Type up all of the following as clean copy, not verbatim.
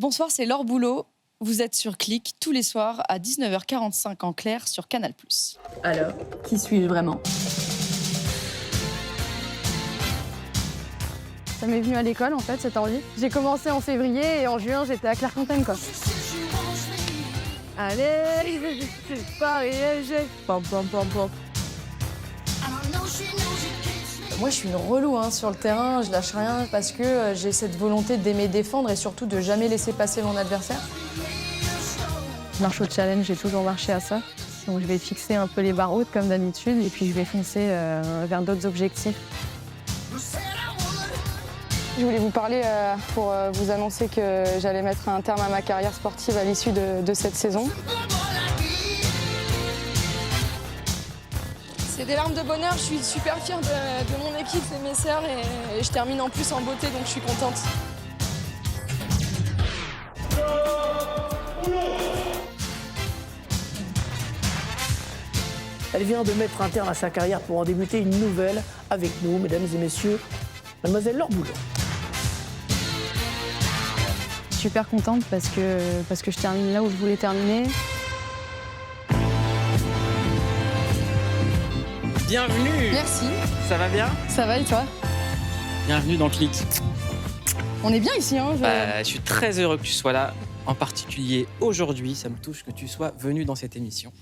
Bonsoir, c'est Laure Boulot. Vous êtes sur Click tous les soirs à 19h45 en clair sur Canal+. Alors, qui suis-je vraiment? Ça m'est venu à l'école, en fait, cette envie. J'ai commencé en février et en juin, j'étais à Clairefontaine, quoi. Allez, c'est Paris, j'ai... Pom, pom, pom, pom. Moi, je suis une relou sur le terrain, je lâche rien parce que j'ai cette volonté d'aimer défendre et surtout de jamais laisser passer mon adversaire. Je marche au challenge, j'ai toujours marché à ça. Donc je vais fixer un peu les barres hautes comme d'habitude et puis je vais foncer vers d'autres objectifs. Je voulais vous parler pour vous annoncer que j'allais mettre un terme à ma carrière sportive à l'issue de cette saison. C'est des larmes de bonheur, je suis super fière de mon équipe et mes sœurs et je termine en plus en beauté donc je suis contente. Elle vient de mettre un terme à sa carrière pour en débuter une nouvelle avec nous, mesdames et messieurs, mademoiselle Laure Boulot. Je suis super contente parce que je termine là où je voulais terminer. Bienvenue. Merci, Ça va bien? ça va et toi? Bienvenue dans Click. On est bien ici, hein Je suis très heureux que tu sois là, en particulier aujourd'hui. Ça me touche que tu sois venu dans cette émission.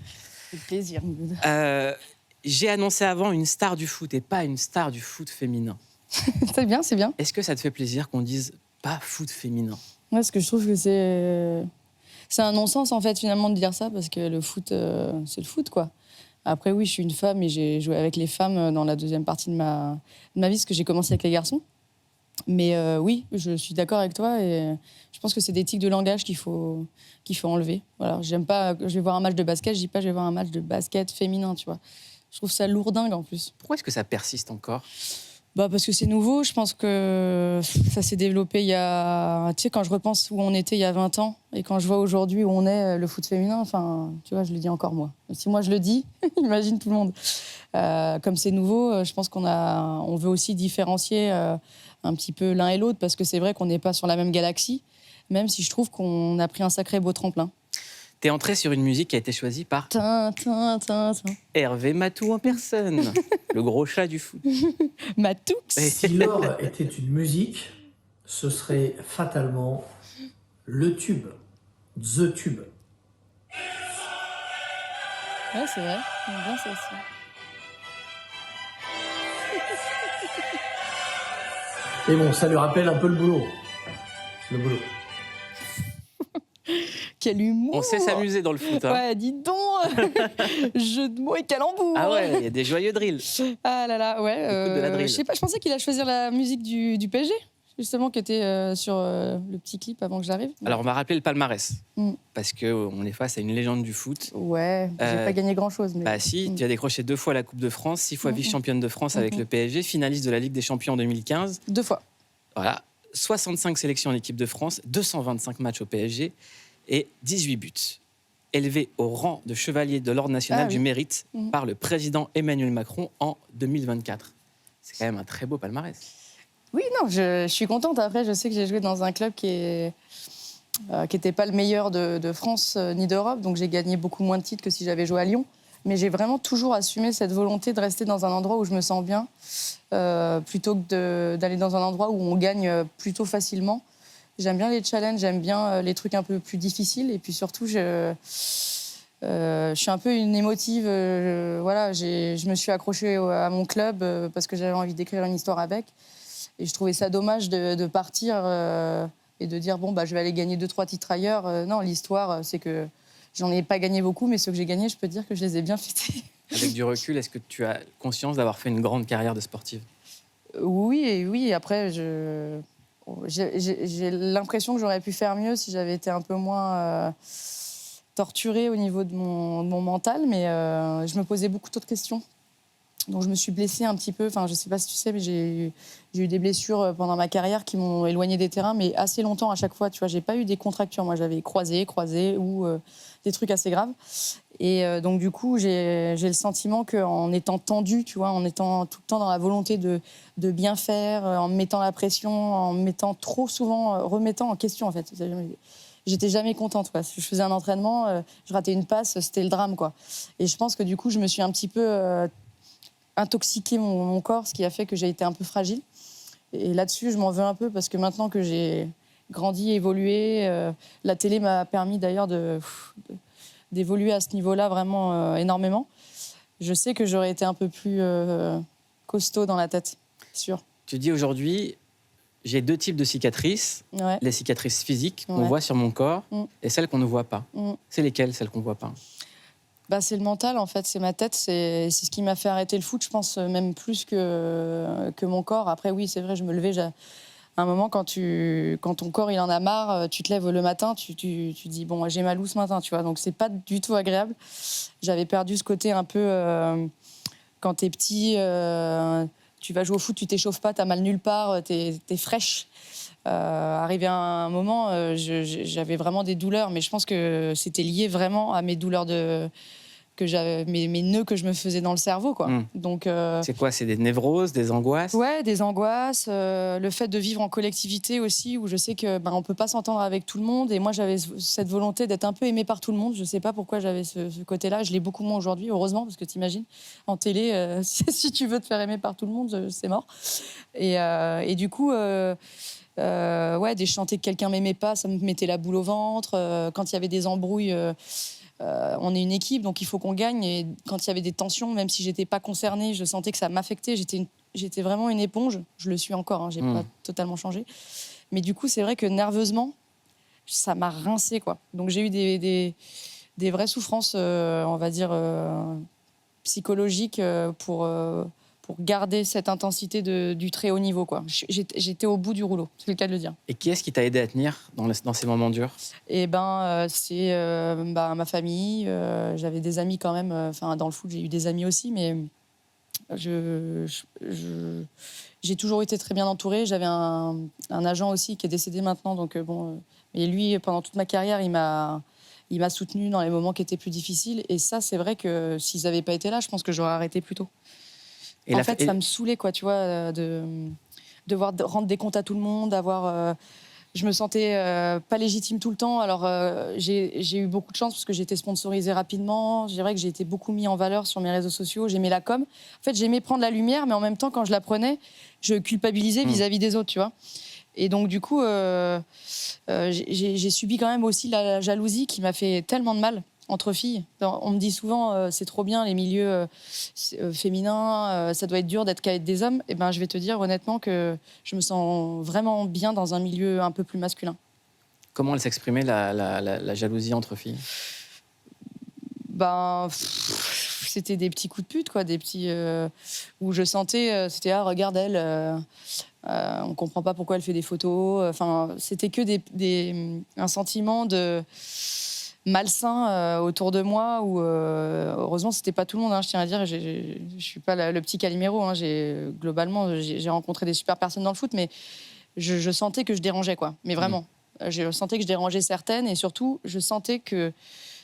C'est plaisir. J'ai annoncé avant une star du foot et pas une star du foot féminin. C'est bien, c'est bien. Est-ce que ça te fait plaisir qu'on dise pas foot féminin? Moi, parce que je trouve que c'est un non-sens, en fait, finalement, de dire ça, parce que le foot, c'est le foot, quoi. Après, oui, je suis une femme et j'ai joué avec les femmes dans la deuxième partie de ma vie, parce que j'ai commencé avec les garçons. Mais oui, je suis d'accord avec toi et je pense que c'est des tics de langage qu'il faut enlever. Voilà, j'aime pas, je vais voir un match de basket, je dis pas je vais voir un match de basket féminin, tu vois. Je trouve ça lourdingue, en plus. Pourquoi est-ce que ça persiste encore? Parce que c'est nouveau, je pense que ça s'est développé il y a... Tu sais, quand je repense où on était il y a 20 ans et quand je vois aujourd'hui où on est, le foot féminin, enfin, tu vois, je le dis encore moi. Si moi je le dis, imagine tout le monde. Comme c'est nouveau, je pense on veut aussi différencier un petit peu l'un et l'autre parce que c'est vrai qu'on n'est pas sur la même galaxie, même si je trouve qu'on a pris un sacré beau tremplin. T'es entré sur une musique qui a été choisie par Hervé Matou en personne, le gros chat du foot. Matoux. Si l'or était une musique, ce serait fatalement le tube, the tube. Ouais, c'est vrai, j'aime bien ça aussi. Et bon, ça lui rappelle un peu le boulot. Le boulot. Quel humour! On sait s'amuser dans le foot. Hein. Ouais, dis donc! Jeu de mots et calembour! Ah ouais, il y a des joyeux drills. Ah là là, ouais. Écoute de la drill. Je sais pas, je pensais qu'il allait choisir la musique du PSG, justement, qui était sur le petit clip avant que j'arrive. Alors, on va rappeler le palmarès, Mm. parce qu'on est face à une légende du foot. Ouais, j'ai pas gagné grand-chose. Mais... Bah si, tu as décroché 2 fois la Coupe de France, 6 fois vice-championne de France avec le PSG, finaliste de la Ligue des Champions en 2015. 2 fois. Voilà, 65 sélections en équipe de France, 225 matchs au PSG et 18 buts. Élevé au rang de chevalier de l'Ordre national du mérite par le président Emmanuel Macron en 2024. C'est quand même un très beau palmarès. Oui, non, je suis contente. Après, je sais que j'ai joué dans un club qui n'était pas le meilleur de France ni d'Europe, donc j'ai gagné beaucoup moins de titres que si j'avais joué à Lyon. Mais j'ai vraiment toujours assumé cette volonté de rester dans un endroit où je me sens bien, plutôt que d'aller dans un endroit où on gagne plutôt facilement. J'aime bien les challenges, j'aime bien les trucs un peu plus difficiles. Et puis surtout, je suis un peu une émotive. Voilà, je me suis accrochée à mon club parce que j'avais envie d'écrire une histoire avec. Et je trouvais ça dommage de partir et de dire, bon, je vais aller gagner 2-3 titres ailleurs. Non, l'histoire, c'est que j'en ai pas gagné beaucoup, mais ceux que j'ai gagnés, je peux te dire que je les ai bien fêtés. Avec du recul, est-ce que tu as conscience d'avoir fait une grande carrière de sportive? Oui. Après, j'ai l'impression que j'aurais pu faire mieux si j'avais été un peu moins torturée au niveau de mon mental, mais je me posais beaucoup trop de questions. Donc je me suis blessée un petit peu. Enfin, je sais pas si tu sais, mais j'ai eu des blessures pendant ma carrière qui m'ont éloignée des terrains, mais assez longtemps à chaque fois. Tu vois, j'ai pas eu des contractures. Moi, j'avais croisé ou des trucs assez graves. Et donc du coup, j'ai le sentiment qu'en étant tendue, tu vois, en étant tout le temps dans la volonté de bien faire, en me mettant la pression, en me mettant trop souvent, remettant en question en fait. J'étais jamais contente, quoi. Si je faisais un entraînement, je ratais une passe, c'était le drame, quoi. Et je pense que du coup, je me suis un petit peu intoxiqué mon corps, ce qui a fait que j'ai été un peu fragile. Et là-dessus, je m'en veux un peu parce que maintenant que j'ai grandi, évolué, la télé m'a permis d'ailleurs d'évoluer à ce niveau-là vraiment énormément. Je sais que j'aurais été un peu plus costaud dans la tête, sûr. Tu dis aujourd'hui, j'ai 2 types de cicatrices. Ouais. Les cicatrices physiques qu'on Ouais. voit sur mon corps et celles qu'on ne voit pas. C'est lesquelles, celles qu'on ne voit pas? Bah, c'est le mental, en fait, c'est ma tête, c'est ce qui m'a fait arrêter le foot, je pense, même plus que mon corps. Après, oui, c'est vrai, je me levais, à un moment, quand ton corps il en a marre, tu te lèves le matin, tu dis, bon, j'ai mal où ce matin, tu vois, donc c'est pas du tout agréable. J'avais perdu ce côté un peu, quand t'es petit, tu vas jouer au foot, tu t'échauffes pas, t'as mal nulle part, t'es fraîche. Arrivé à un moment, j'avais vraiment des douleurs, mais je pense que c'était lié vraiment à mes douleurs que j'avais, mes nœuds que je me faisais dans le cerveau, quoi. Donc, c'est quoi? C'est des névroses, des angoisses? Ouais, des angoisses, le fait de vivre en collectivité aussi, où je sais que on peut pas s'entendre avec tout le monde. Et moi, j'avais cette volonté d'être un peu aimée par tout le monde. Je sais pas pourquoi j'avais ce côté-là. Je l'ai beaucoup moins aujourd'hui, heureusement, parce que t'imagines, en télé, si tu veux te faire aimer par tout le monde, c'est mort. Et du coup. Ouais, des chanter que quelqu'un m'aimait pas, ça me mettait la boule au ventre. Quand il y avait des embrouilles, on est une équipe, donc il faut qu'on gagne. Et quand il y avait des tensions, même si j'étais pas concernée, je sentais que ça m'affectait. J'étais vraiment une éponge. Je le suis encore, hein, j'ai pas totalement changé. Mais du coup, c'est vrai que nerveusement, ça m'a rincée, quoi. Donc j'ai eu des vraies souffrances, on va dire, psychologiques pour garder cette intensité du très haut niveau, quoi. J'étais au bout du rouleau, c'est le cas de le dire. Et qui est-ce qui t'a aidé à tenir dans ces moments durs? C'est ma famille. J'avais des amis quand même. Dans le foot, j'ai eu des amis aussi, mais j'ai toujours été très bien entourée. J'avais un agent aussi qui est décédé maintenant, donc mais lui, pendant toute ma carrière, il m'a soutenue dans les moments qui étaient plus difficiles. Et ça, c'est vrai que s'ils n'avaient pas été là, je pense que j'aurais arrêté plus tôt. En fait, ça me saoulait, quoi, tu vois, de devoir rendre des comptes à tout le monde, je me sentais pas légitime tout le temps. Alors, j'ai eu beaucoup de chance parce que j'ai été sponsorisée rapidement. Je dirais que j'ai été beaucoup mis en valeur sur mes réseaux sociaux. J'aimais la com. En fait, j'aimais prendre la lumière, mais en même temps, quand je la prenais, je culpabilisais vis-à-vis des autres, tu vois. Et donc, du coup, j'ai subi quand même aussi la jalousie qui m'a fait tellement de mal. Entre filles. On me dit souvent, c'est trop bien, les milieux féminins, ça doit être dur d'être qu'avec des hommes. Et ben, je vais te dire honnêtement que je me sens vraiment bien dans un milieu un peu plus masculin. Comment elle s'exprimait, la jalousie entre filles? C'était des petits coups de pute, quoi, des petits où je sentais, c'était regarde elle, on comprend pas pourquoi elle fait des photos. Enfin, c'était que un sentiment de malsain autour de moi où heureusement c'était pas tout le monde, hein, je tiens à dire, je suis pas le petit Calimero, hein, globalement j'ai rencontré des super personnes dans le foot, mais je sentais que je dérangeais, quoi, mais vraiment je sentais que je dérangeais certaines, et surtout je sentais que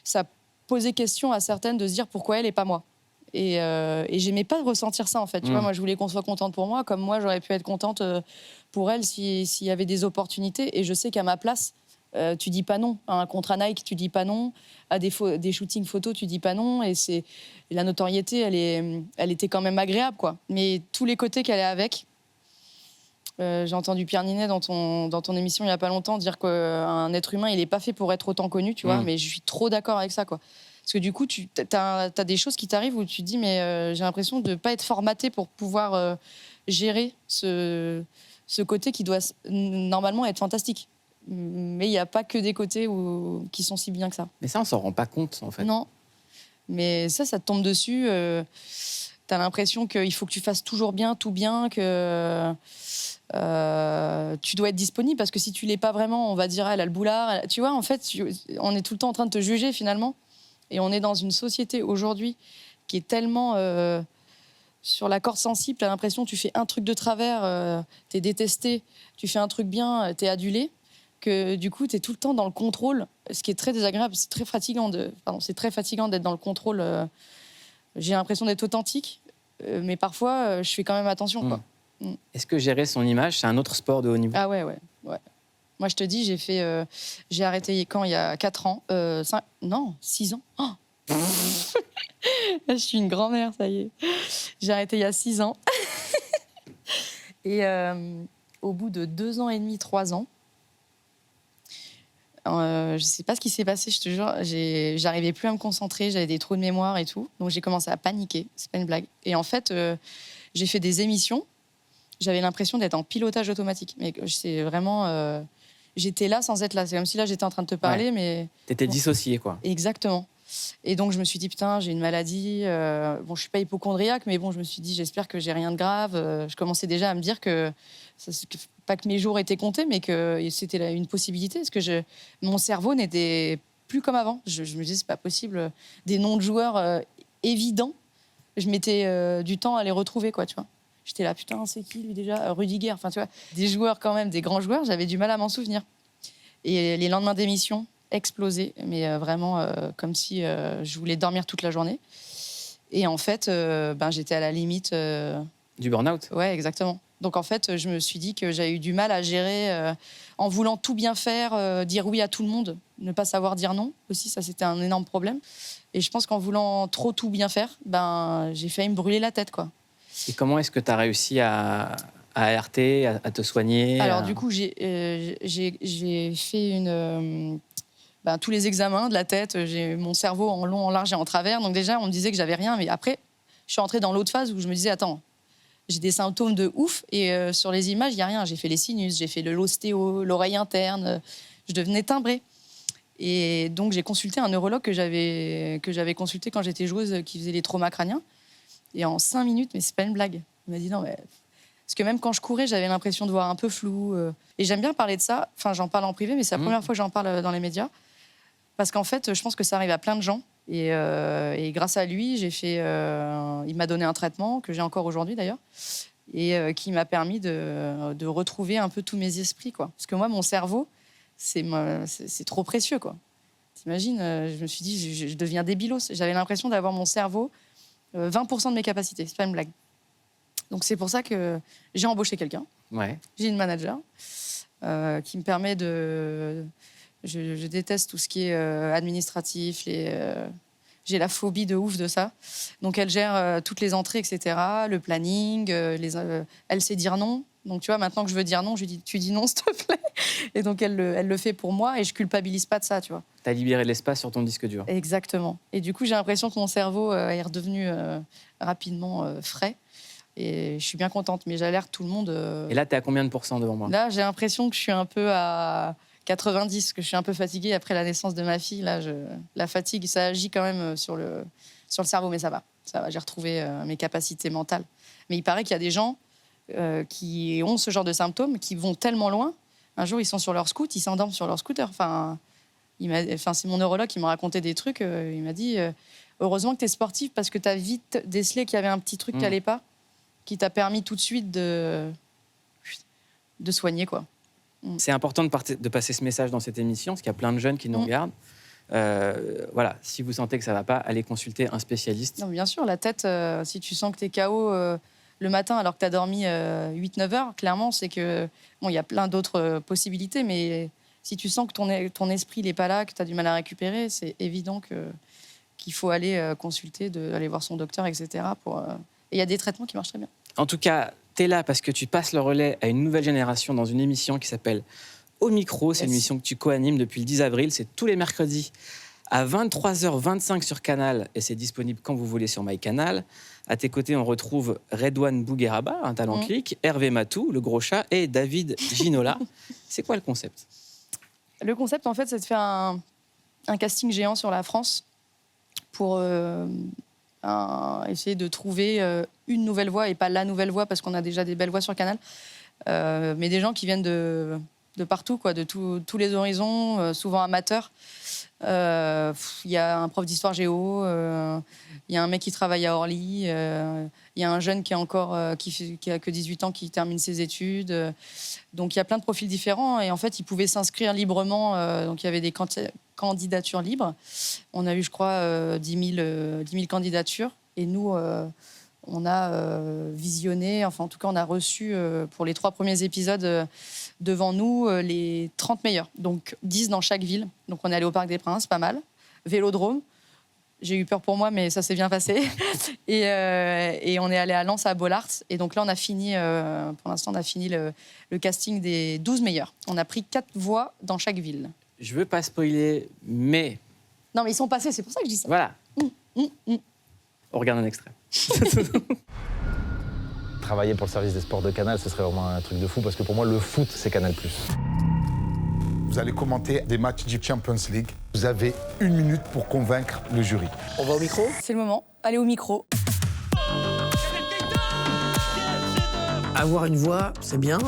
ça posait question à certaines de se dire pourquoi elle et pas moi, et j'aimais pas ressentir ça, en fait, tu vois. Moi je voulais qu'on soit contente pour moi comme moi j'aurais pu être contente pour elle s'il y avait des opportunités, et je sais qu'à ma place tu dis pas non. À un contrat Nike, tu dis pas non. À des shootings photos, tu dis pas non. Et la notoriété, elle était quand même agréable, quoi. Mais tous les côtés qu'elle est avec. J'ai entendu Pierre Ninet dans ton émission il y a pas longtemps dire qu'un être humain, il est pas fait pour être autant connu, tu vois. Mais je suis trop d'accord avec ça, quoi. Parce que du coup, t'as des choses qui t'arrivent où tu te dis, mais j'ai l'impression de pas être formaté pour pouvoir gérer ce côté qui doit normalement être fantastique. Mais il n'y a pas que des côtés qui sont si bien que ça. Mais ça, on s'en rend pas compte, en fait. Non. Mais ça te tombe dessus. T'as l'impression qu'il faut que tu fasses toujours bien, tout bien, que tu dois être disponible, parce que si tu l'es pas vraiment, on va dire elle a le boulard. Tu vois, en fait, on est tout le temps en train de te juger, finalement. Et on est dans une société aujourd'hui qui est tellement sur la corde sensible, tu as l'impression que tu fais un truc de travers, tu es détesté, tu fais un truc bien, tu es adulé, que du coup, tu es tout le temps dans le contrôle, ce qui est très désagréable, c'est très fatigant d'être dans le contrôle. J'ai l'impression d'être authentique, mais parfois, je fais quand même attention, quoi. Est-ce que gérer son image, c'est un autre sport de haut niveau? Ah ouais. Moi, je te dis, j'ai arrêté quand? Il y a 4 ans. 6 ans. Oh je suis une grand-mère, ça y est. J'ai arrêté il y a 6 ans. Et au bout de 2 ans et demi, 3 ans, je ne sais pas ce qui s'est passé, je te jure. J'arrivais plus à me concentrer, j'avais des trous de mémoire et tout. Donc, j'ai commencé à paniquer. C'est pas une blague. Et en fait, j'ai fait des émissions. J'avais l'impression d'être en pilotage automatique. Mais c'est vraiment... j'étais là sans être là. C'est comme si là, j'étais en train de te parler, mais... T'étais dissociée, quoi. Exactement. Et donc, je me suis dit, putain, j'ai une maladie. Bon, je suis pas hypocondriaque, mais bon, je me suis dit, j'espère que j'ai rien de grave. Je commençais déjà à me dire pas que mes jours étaient comptés, mais que c'était une possibilité. Parce que mon cerveau n'était plus comme avant. Je me disais, c'est pas possible. Des noms de joueurs évidents, je mettais du temps à les retrouver, quoi, tu vois. J'étais là, putain, c'est qui lui déjà? Rudiger, enfin tu vois, des joueurs quand même, des grands joueurs, j'avais du mal à m'en souvenir. Et les lendemains d'émission, explosé, mais vraiment comme si je voulais dormir toute la journée. Et en fait, j'étais à la limite... Du burn-out? Ouais, exactement. Donc en fait, je me suis dit que j'avais eu du mal à gérer en voulant tout bien faire, dire oui à tout le monde, ne pas savoir dire non aussi, ça c'était un énorme problème. Et je pense qu'en voulant trop tout bien faire, j'ai failli me brûler la tête, quoi. Et comment est-ce que tu as réussi à alerter, à te soigner? Alors du coup, j'ai fait tous les examens de la tête. J'ai mon cerveau en long, en large et en travers. Donc déjà, on me disait que j'avais rien. Mais après, je suis entrée dans l'autre phase où je me disais, attends, j'ai des symptômes de ouf. Et sur les images, il n'y a rien. J'ai fait les sinus, j'ai fait l'ostéo, l'oreille interne. Je devenais timbrée. Et donc, j'ai consulté un neurologue que j'avais consulté quand j'étais joueuse, qui faisait les traumas crâniens. Et en 5 minutes, mais c'est pas une blague. Il m'a dit non, mais... Parce que même quand je courais, j'avais l'impression de voir un peu flou. Et j'aime bien parler de ça. Enfin, j'en parle en privé, mais c'est la première fois que j'en parle dans les médias. Parce qu'en fait, je pense que ça arrive à plein de gens. Et grâce à lui, il m'a donné un traitement, que j'ai encore aujourd'hui d'ailleurs, et qui m'a permis de retrouver un peu tous mes esprits, quoi. Parce que moi, mon cerveau, c'est trop précieux, quoi. T'imagines, je me suis dit, je deviens débilos. J'avais l'impression d'avoir mon cerveau... 20% de mes capacités, c'est pas une blague. Donc c'est pour ça que j'ai embauché quelqu'un. Ouais. J'ai une manager qui me permet de... Je déteste tout ce qui est administratif. J'ai la phobie de ouf de ça. Donc elle gère toutes les entrées, etc., le planning. Elle sait dire non. Donc tu vois, maintenant que je veux dire non, je lui dis, tu dis non, s'il te plaît. Et donc elle le fait pour moi et je culpabilise pas de ça, tu vois. T'as libéré l'espace sur ton disque dur. Exactement. Et du coup, j'ai l'impression que mon cerveau est redevenu rapidement frais. Et je suis bien contente, mais j'alerte tout le monde. Et là, t'es à combien de pourcents devant moi? Là, j'ai l'impression que je suis un peu à 90, que je suis un peu fatiguée après la naissance de ma fille. Là, la fatigue, ça agit quand même sur le cerveau, mais ça va. J'ai retrouvé mes capacités mentales. Mais il paraît qu'il y a des gens qui ont ce genre de symptômes, qui vont tellement loin. Un jour, ils sont sur leur scooter, ils s'endorment sur leur scooter. C'est mon neurologue qui m'a raconté des trucs. Il m'a dit heureusement que tu es sportif parce que tu as vite décelé qu'il y avait un petit truc qui n'allait pas, qui t'a permis tout de suite de soigner, quoi. C'est important de passer ce message dans cette émission, parce qu'il y a plein de jeunes qui nous regardent. Voilà, si vous sentez que ça ne va pas, allez consulter un spécialiste. Non, bien sûr, la tête, si tu sens que tu es KO le matin alors que tu as dormi 8-9 heures, clairement, c'est que... Bon, il y a plein d'autres possibilités, mais si tu sens que ton esprit n'est pas là, que tu as du mal à récupérer, c'est évident qu'il faut aller consulter, aller voir son docteur, etc. Et il y a des traitements qui marchent très bien. En tout cas, tu es là parce que tu passes le relais à une nouvelle génération dans une émission qui s'appelle Au Micro. C'est une émission que tu co-animes depuis le 10 avril. C'est tous les mercredis à 23h25 sur Canal et c'est disponible quand vous voulez sur MyCanal. À tes côtés, on retrouve Redouane Bougueraba, un talent clic, Hervé Matou, le gros chat, et David Ginola. C'est quoi le concept? Le concept, en fait, c'est de faire un casting géant sur la France pour essayer de trouver une nouvelle voix, et pas la nouvelle voix, parce qu'on a déjà des belles voix sur Canal, mais des gens qui viennent de partout, quoi, de tous les horizons, souvent amateurs. Il y a un prof d'histoire géo, il y a un mec qui travaille à Orly, il Il y a un jeune qui, qui a que 18 ans qui termine ses études. Donc il y a plein de profils différents. Et en fait, ils pouvaient s'inscrire librement. Donc il y avait des candidatures libres. On a eu, je crois, 10 000 candidatures. Et nous, on a visionné, enfin en tout cas, on a reçu pour les 3 premiers épisodes devant nous les 30 meilleurs. Donc 10 dans chaque ville. Donc on est allé au Parc des Princes, pas mal. Vélodrome. J'ai eu peur pour moi, mais ça s'est bien passé. Et on est allé à Lens, à Bollaert. Et donc là, on a fini, pour l'instant, on a fini le casting des 12 meilleurs. On a pris 4 voix dans chaque ville. Je veux pas spoiler, mais... Non, mais ils sont passés, c'est pour ça que je dis ça. Voilà. On regarde un extrait. Travailler pour le service des sports de Canal, ce serait vraiment un truc de fou, parce que pour moi, le foot, c'est Canal+. Vous allez commenter des matchs du Champions League. Vous avez 1 minute pour convaincre le jury. On va au micro? C'est le moment. Allez au micro. Avoir une voix, c'est bien,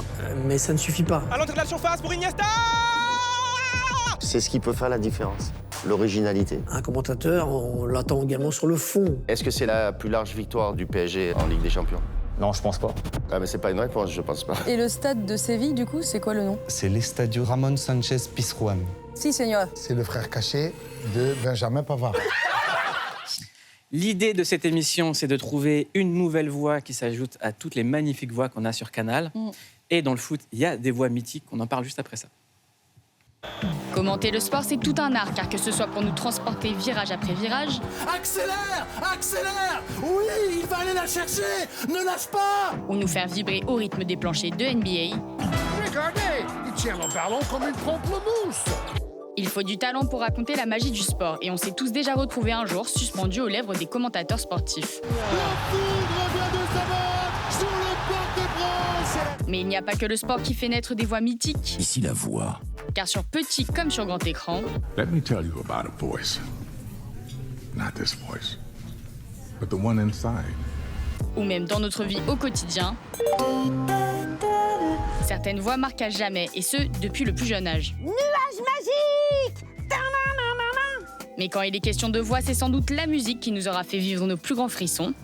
mais ça ne suffit pas. À l'entrée de la surface pour Iniesta! C'est ce qui peut faire la différence, l'originalité. Un commentateur, on l'attend également sur le fond. Est-ce que c'est la plus large victoire du PSG en Ligue des Champions? Non, je pense pas. Ah mais c'est pas une réponse, je pense pas. Et le stade de Séville, du coup, c'est quoi le nom? C'est l'Estadio Ramon Sánchez Pizjuán. Si, señor. C'est le frère caché de Benjamin Pavard. L'idée de cette émission, c'est de trouver une nouvelle voix qui s'ajoute à toutes les magnifiques voix qu'on a sur Canal. Et dans le foot, il y a des voix mythiques. On en parle juste après ça. Commenter le sport, c'est tout un art, car que ce soit pour nous transporter virage après virage... Accélère! Accélère! Oui, il va aller la chercher! Ne lâche pas! Ou nous faire vibrer au rythme des planchers de NBA... Regardez! Il tient le ballon comme une pamplemousse! Il faut du talent pour raconter la magie du sport, et on s'est tous déjà retrouvés un jour suspendus aux lèvres des commentateurs sportifs. La foudre vient de s'abattre sur le Parc des Princes! Mais il n'y a pas que le sport qui fait naître des voix mythiques. Ici la voix. Car sur petit comme sur grand écran... Let me tell you about a voice. Not this voice, but the one inside. Ou même dans notre vie au quotidien... Certaines voix marquent à jamais, et ce, depuis le plus jeune âge. Nuage magique! Mais quand il est question de voix, c'est sans doute la musique qui nous aura fait vivre nos plus grands frissons.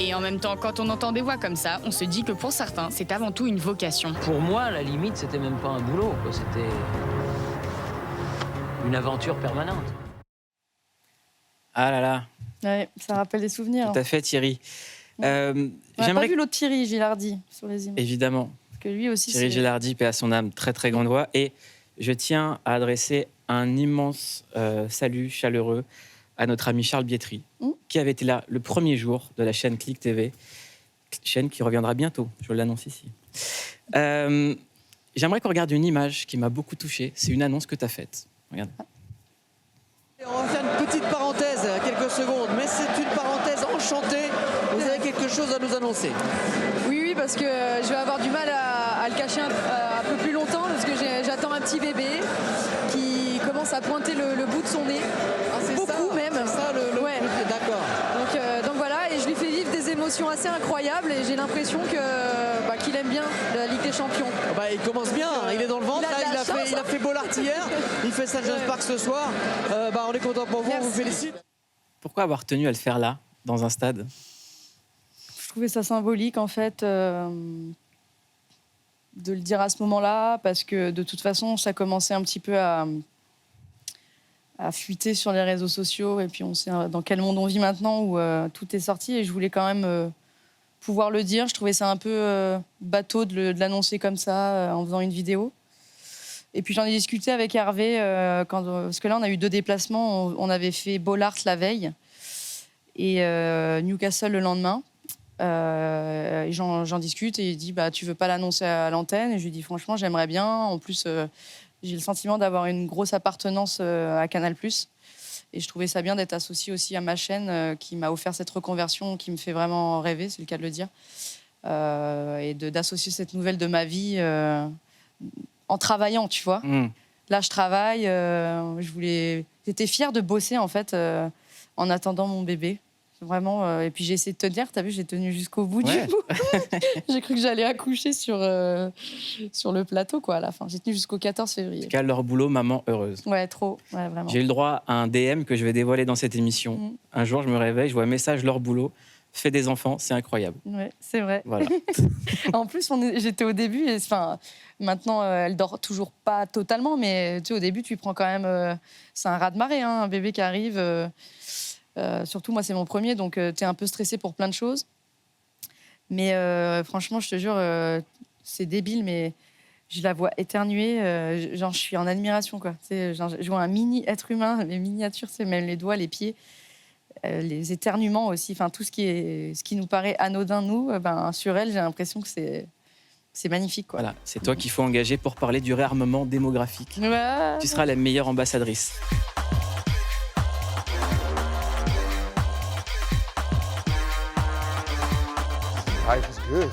Et en même temps, quand on entend des voix comme ça, on se dit que pour certains, c'est avant tout une vocation. Pour moi, à la limite, c'était même pas un boulot, quoi. C'était une aventure permanente. Ah là là. Ouais, ça rappelle des souvenirs. Tout à fait, Thierry. On n'a pas vu l'autre Thierry Gilardi sur les images. Évidemment. Parce que lui aussi, Thierry Gilardi, paix à son âme, très très grande voix. Et je tiens à adresser un immense salut chaleureux à notre ami Charles Bietri, qui avait été là le premier jour de la chaîne Click TV, chaîne qui reviendra bientôt, je l'annonce ici. J'aimerais qu'on regarde une image qui m'a beaucoup touché. C'est une annonce que tu as faite. Regarde. On va faire une petite parenthèse, quelques secondes, mais c'est une parenthèse enchantée. Vous avez quelque chose à nous annoncer? Oui, parce que je vais avoir du mal à le cacher un peu plus longtemps, parce que j'attends un petit bébé qui commence à pointer le bout de son nez. Ah, c'est beaucoup ça, même. C'est ça ouais. D'accord. Donc voilà, et je lui fais vivre des émotions assez incroyables, et j'ai l'impression qu'il aime bien la Ligue des Champions. Il commence bien, il est dans le ventre, il a fait Bollaert hier, il fait St. James Park ce soir. On est content pour vous, on vous félicite. Pourquoi avoir tenu à le faire là, dans un stade? Je trouvais ça symbolique, en fait, de le dire à ce moment-là, parce que de toute façon, ça commençait un petit peu à fuiter sur les réseaux sociaux, et puis on sait dans quel monde on vit maintenant, où tout est sorti, et je voulais quand même pouvoir le dire. Je trouvais ça un peu bateau de l'annoncer comme ça, en faisant une vidéo. Et puis j'en ai discuté avec Hervé, parce que là, on a eu 2 déplacements. On avait fait Bollaert la veille et Newcastle le lendemain. J'en discute et il dit tu veux pas l'annoncer à l'antenne? Et je lui dis franchement j'aimerais bien. En plus j'ai le sentiment d'avoir une grosse appartenance à Canal+. Et je trouvais ça bien d'être associée aussi à ma chaîne qui m'a offert cette reconversion qui me fait vraiment rêver, c'est le cas de le dire. Et d'associer cette nouvelle de ma vie en travaillant, tu vois. Là je travaille, j'étais fière de bosser en fait en attendant mon bébé. Vraiment. Et puis j'ai essayé de tenir. T'as vu, j'ai tenu jusqu'au bout Ouais. du bout. J'ai cru que j'allais accoucher sur le plateau, quoi, à la fin. J'ai tenu jusqu'au 14 février. En tout cas, leur boulot, maman heureuse. Ouais, trop. Ouais, vraiment. J'ai eu le droit à un DM que je vais dévoiler dans cette émission. Un jour, je me réveille, je vois un message, leur boulot, fait des enfants, c'est incroyable. Ouais, c'est vrai. Voilà. En plus, j'étais au début, et maintenant, elle dort toujours pas totalement, mais tu sais, au début, tu prends quand même. C'est un raz-de-marée, hein, un bébé qui arrive. Surtout, moi, c'est mon premier, donc tu es un peu stressé pour plein de choses. Mais franchement, je te jure, c'est débile, mais je la vois éternuer. Genre, je suis en admiration, quoi. Tu sais, genre, je vois un mini être humain, les miniatures, tu sais, même les doigts, les pieds. Les éternuements aussi, enfin tout ce qui nous paraît anodin, nous, sur elle, j'ai l'impression que c'est magnifique, quoi. Voilà, c'est toi qu'il faut engager pour parler du réarmement démographique. Ouais. Tu seras la meilleure ambassadrice. Life is good.